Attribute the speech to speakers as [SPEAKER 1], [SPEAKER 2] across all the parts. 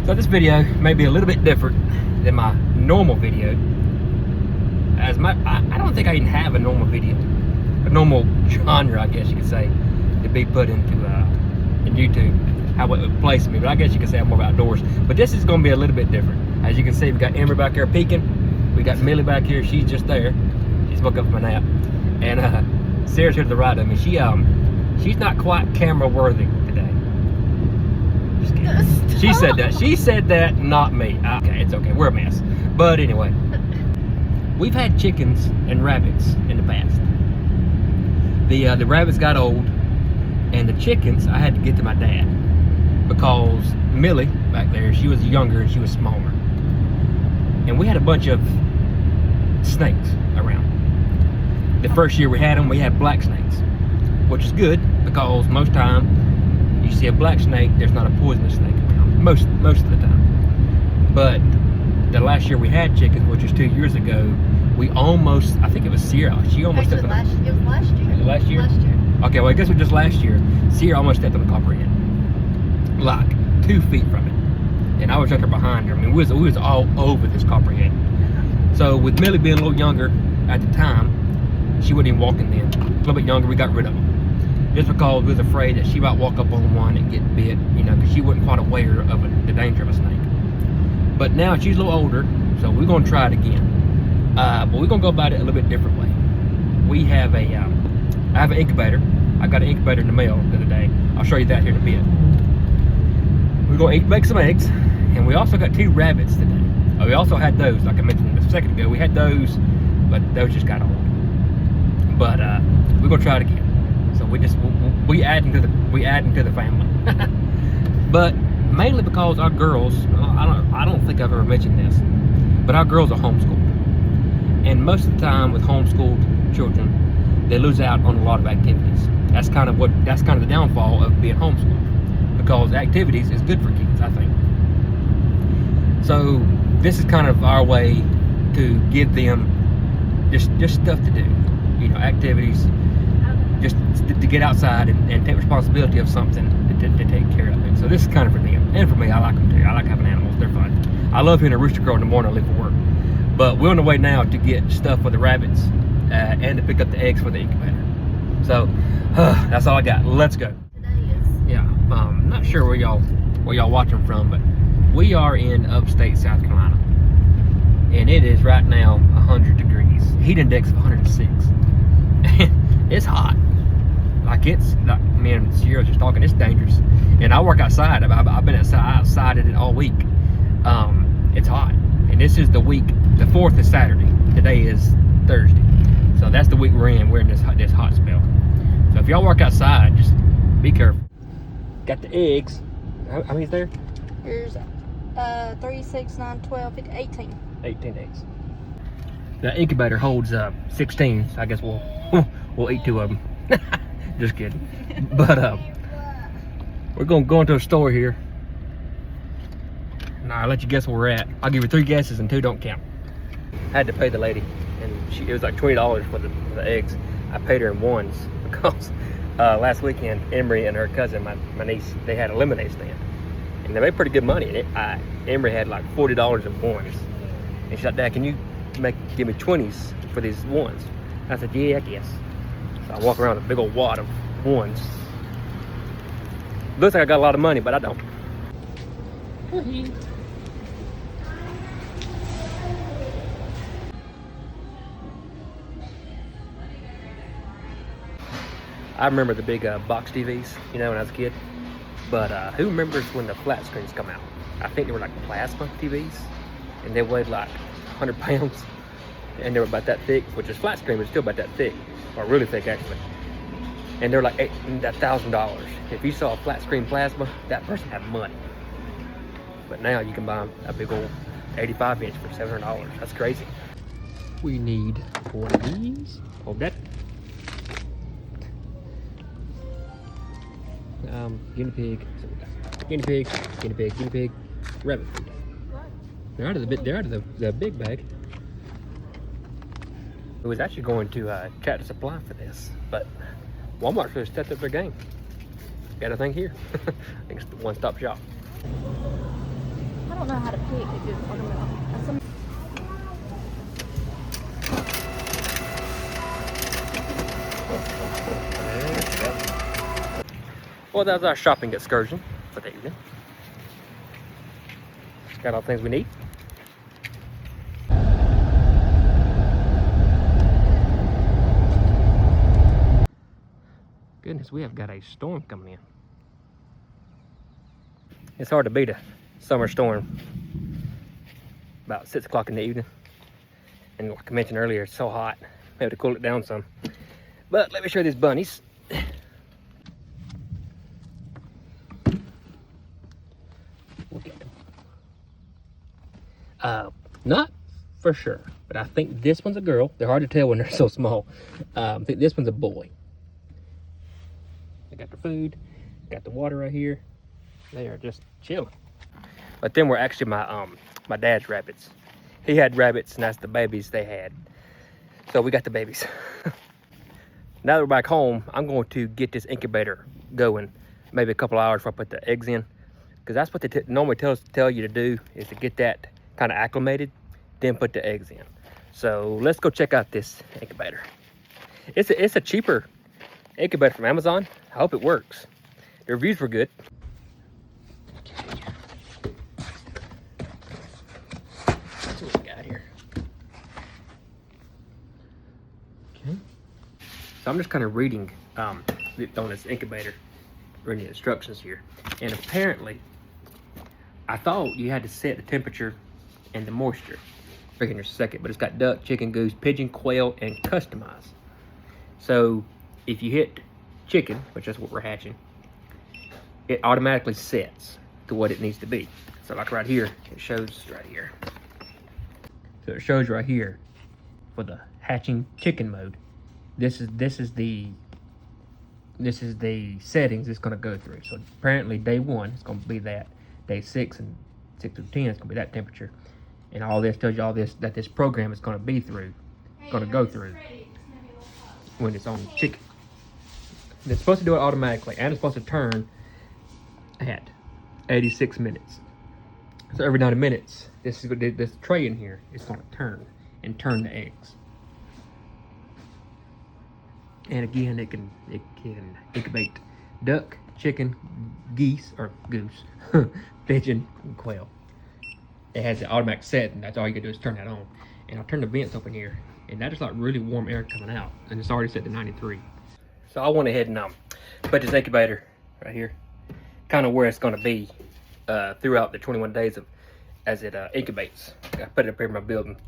[SPEAKER 1] So this video may be a little bit different than my normal video. I don't think I even have a normal video, a normal genre, I guess you could say, to be put into in YouTube, how it would place me. But I guess you could say I'm more outdoors. But this is going to be a little bit different. As you can see, we got Emery back there peeking. We got Millie back here. She's just there. She woke up from a nap. And Sarah's here to the right of me. She's not quite camera worthy today. Just kidding. She said that. She said that, not me. Okay, it's okay. We're a mess. But anyway, we've had chickens and rabbits in the past. The rabbits got old, and the chickens I had to get to my dad because Millie back there, she was younger and she was smaller, and we had a bunch of snakes around. The first year we had them, we had black snakes, which is good because most time you see a black snake, there's not a poisonous snake around, most of the time. But the last year we had chickens, which was 2 years ago, we almost, I think it was Sierra, she almost stepped on
[SPEAKER 2] it was last year.
[SPEAKER 1] Was it last year?
[SPEAKER 2] Last year.
[SPEAKER 1] Okay, well I guess it was just last year. Sierra almost stepped on the copperhead, like 2 feet from it, and I was right there behind her. I mean, we was all over this copperhead. So with Millie being a little younger at the time, she wasn't even walking then. A little bit younger, we got rid of them. Just because we was afraid that she might walk up on one and get bit, you know, because she wasn't quite aware of the danger of a snake. But now she's a little older, so we're gonna try it again. But we're gonna go about it a little bit different way. We have I have an incubator. I got an incubator in the mail the other day. I'll show you that here in a bit. We're gonna make some eggs, and we also got 2 rabbits today. We also had those, like I mentioned a second ago. We had those, but those just got old. But we're gonna try it again. So we adding to the family. But mainly because our girls, I don't think I've ever mentioned this, but our girls are homeschooled, and most of the time with homeschooled children, they lose out on a lot of activities. That's kind of the downfall of being homeschooled, because activities is good for kids, I think. So this is kind of our way to give them just stuff to do, you know, activities, just to get outside and take responsibility of something to take care of it. So this is kind of for them, and for me. I like them too. I like having animals. They're fun. I love hearing a rooster crow in the morning. I leave for work. But we're on the way now to get stuff for the rabbits and to pick up the eggs for the incubator. So that's all I got. Let's go. Yeah, not sure where y'all watching from, but we are in upstate South Carolina, and it is right now 100 degrees. Heat index of 106. It's hot. Like, it's like, me and Sierra just talking, it's dangerous. And I work outside. I've been outside in it all week. It's hot, and this is the week. The 4th is Saturday. Today is Thursday. So that's the week we're in. We're in this hot spell. So if y'all work outside, just be careful. Got the eggs. How many's there?
[SPEAKER 2] Here's 3, 6, 9, 12, 18. 18
[SPEAKER 1] eggs. The incubator holds 16. So I guess we'll eat 2 of them. Just kidding. But we're gonna go into a store here. Now I'll let you guess where we're at. I'll give you 3 guesses and 2 don't count. I had to pay the lady, and it was like $20 for the eggs. I paid her in ones because last weekend Emery and her cousin, my niece, they had a lemonade stand, and they made pretty good money. And Emery had like $40 in ones, and she's like, "Dad, can you give me 20s for these ones?" I said, "Yeah, I guess." So I walk around with a big old wad of ones. Looks like I got a lot of money, but I don't. I remember the big box TVs, you know, when I was a kid. But who remembers when the flat screens come out? I think they were like plasma TVs, and they weighed like 100 pounds, and they were about that thick, which is flat screen, but still about that thick, or really thick actually. And they're like $1,000. If you saw a flat screen plasma, that person had money. But now you can buy a big old 85-inch for $700. That's crazy. We need 4 of these. Hold that. Guinea pig. Guinea pig. Guinea pig. Guinea pig. Rabbit food. They're out of the big bag. We was actually going to Tractor Supply for this, but Walmart's really stepped up their game. Got everything here. I think it's the one-stop shop.
[SPEAKER 2] know how to pick a good watermelon.
[SPEAKER 1] Well, that was our shopping excursion for the evening. Got all the things we need. Goodness, we have got a storm coming in. It's hard to beat a summer storm about 6 o'clock in the evening. And like I mentioned earlier, it's so hot. We have to cool it down some. But let me show you these bunnies. Look at them. Not for sure, but I think this one's a girl. They're hard to tell when they're so small. I think this one's a boy. They got their food, got the water right here. They are just chilling. But then we're actually my dad's rabbits. He had rabbits, and that's the babies they had. So we got the babies. Now that we're back home, I'm going to get this incubator going. Maybe a couple hours before I put the eggs in, because that's what they normally tell you to do, is to get that kind of acclimated, then put the eggs in. So let's go check out this incubator. It's a cheaper incubator from Amazon. I hope it works. The reviews were good. Let's see what we got here. Okay. So I'm just kind of reading on this incubator, reading the instructions here. And apparently, I thought you had to set the temperature and the moisture. Figure in a second, but it's got duck, chicken, goose, pigeon, quail, and customize. So if you hit chicken, which is what we're hatching, it automatically sets to what it needs to be. So like right here, it shows right here. So it shows right here for the hatching chicken mode. This is the settings it's going to go through. So apparently day 1 is going to be that. Day 6 and 6 through 10 is going to be that temperature. And all this tells you all this that this program is going to be through, go through when it's on chicken. And it's supposed to do it automatically, and it's supposed to turn at 86 minutes. So every 90 minutes, this tray in here is going to turn the eggs. And again, it can incubate duck, chicken, geese or goose, pigeon, and quail. It has the automatic set, and that's all you can do is turn that on. And I'll turn the vents open here, and that is like really warm air coming out, and it's already set to 93. So I went ahead and put this incubator right here, kind of where it's going to be throughout the 21 days as it incubates. I put it up here in my building,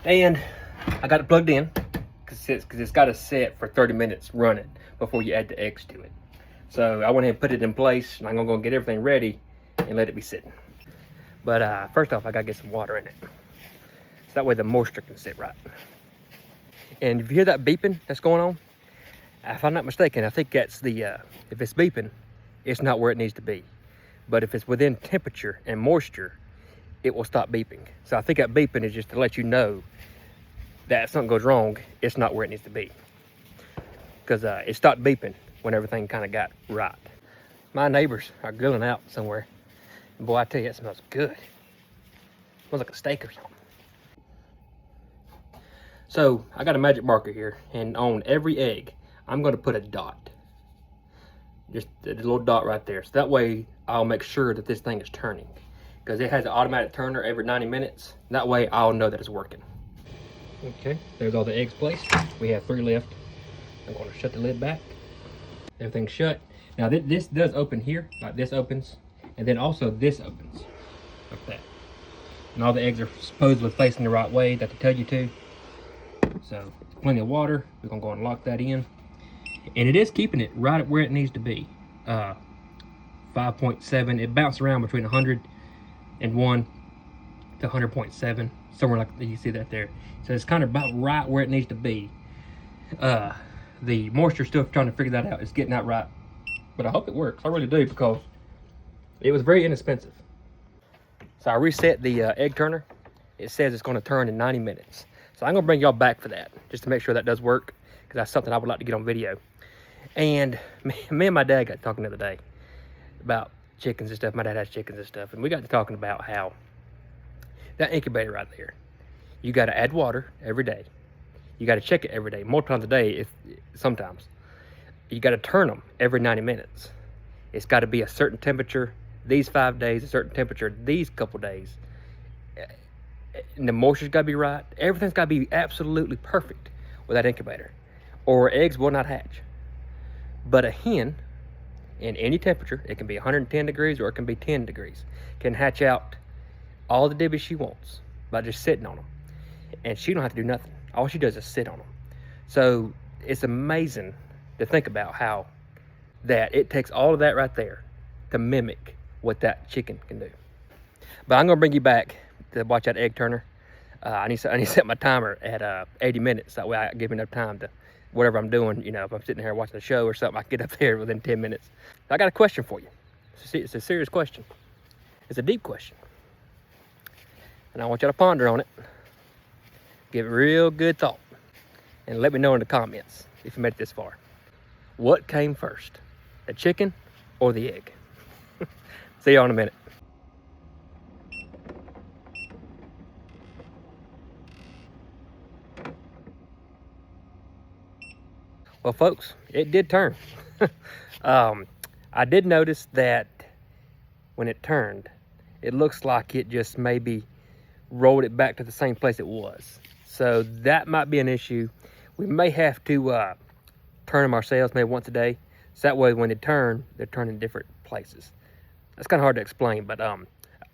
[SPEAKER 1] and I got it plugged in because it's got a set for 30 minutes running before you add the eggs to it. So I went ahead and put it in place, and I'm gonna get everything ready and let it be sitting. But first off, I gotta get some water in it, so that way the moisture can sit right. And if you hear that beeping that's going on, if I'm not mistaken, I think that's the if it's beeping, it's not where it needs to be. But if it's within temperature and moisture, it will stop beeping. So I think that beeping is just to let you know that if something goes wrong, it's not where it needs to be. Because it stopped beeping when everything kind of got right. My neighbors are grilling out somewhere. And boy, I tell you, it smells good. It smells like a steak or something. So I got a magic marker here, and on every egg, I'm going to put a dot. Just a little dot right there. So that way, I'll make sure that this thing is turning. Because it has an automatic turner every 90 minutes. That way, I'll know that it's working. Okay, there's all the eggs placed. We have 3 left. I'm going to shut the lid back. Everything's shut. Now this does open here, like this opens, and then also this opens, like that. And all the eggs are supposedly facing the right way that they tell you to. So plenty of water. We're gonna go and lock that in, and it is keeping it right at where it needs to be. 5.7. It bounced around between 101 to 100.7, somewhere like you see that there. So it's kind of about right where it needs to be. The moisture still trying to figure that out. It's getting that right, but I hope it works. I really do, because it was very inexpensive. So I reset the egg turner. It says it's going to turn in 90 minutes. So I'm going to bring y'all back for that, just to make sure that does work, because that's something I would like to get on video. And me and my dad got talking the other day about chickens and stuff. My dad has chickens and stuff. And we got to talking about how that incubator right there, you got to add water every day. You got to check it every day, multiple times a day if sometimes. You got to turn them every 90 minutes. It's got to be a certain temperature these 5 days, a certain temperature these couple days. And the moisture's got to be right. Everything's got to be absolutely perfect with that incubator, or eggs will not hatch. But a hen, in any temperature, it can be 110 degrees or it can be 10 degrees, can hatch out all the dibbies she wants by just sitting on them. And she don't have to do nothing. All she does is sit on them. So it's amazing to think about how that it takes all of that right there to mimic what that chicken can do. But I'm gonna bring you back to watch that egg turner. I need to set my timer at 80 minutes. That way I give me enough time to, whatever I'm doing, you know, if I'm sitting here watching a show or something, I can get up there within 10 minutes. I got a question for you. It's a serious question. It's a deep question. And I want you to ponder on it. Give it real good thought. And let me know in the comments if you made it this far. What came first, the chicken or the egg? See y'all in a minute. Well, folks, it did turn. I did notice that when it turned, it looks like it just maybe rolled it back to the same place it was. So that might be an issue. We may have to turn them ourselves maybe once a day. So that way when they turn, they're turning different places. That's kind of hard to explain, but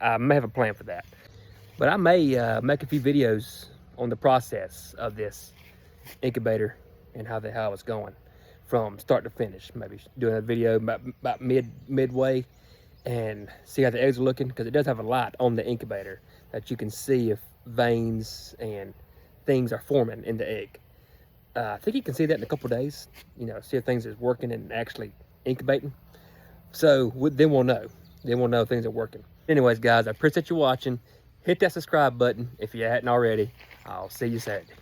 [SPEAKER 1] I may have a plan for that. But I may make a few videos on the process of this incubator and how it's going from start to finish. Maybe doing a video about midway and see how the eggs are looking, because it does have a light on the incubator that you can see if veins and things are forming in the egg. I think you can see that in a couple days, you know, see if things is working and actually incubating. So then we'll know. Then we'll know if things are working. Anyways, guys, I appreciate you watching. Hit that subscribe button if you hadn't already. I'll see you Saturday.